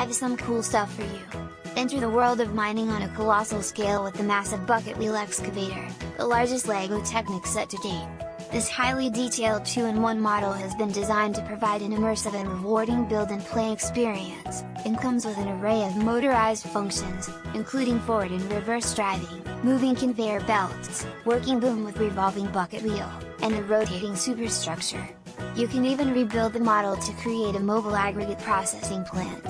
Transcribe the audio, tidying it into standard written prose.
have some cool stuff for you. Enter the world of mining on a colossal scale with the massive Bucket Wheel Excavator, the largest LEGO Technic set to date. This highly detailed 2-in-1 model has been designed to provide an immersive and rewarding build and play experience, and comes with an array of motorized functions, including forward and reverse driving, moving conveyor belts, working boom with revolving bucket wheel, and the rotating superstructure. You can even rebuild the model to create a mobile aggregate processing plant.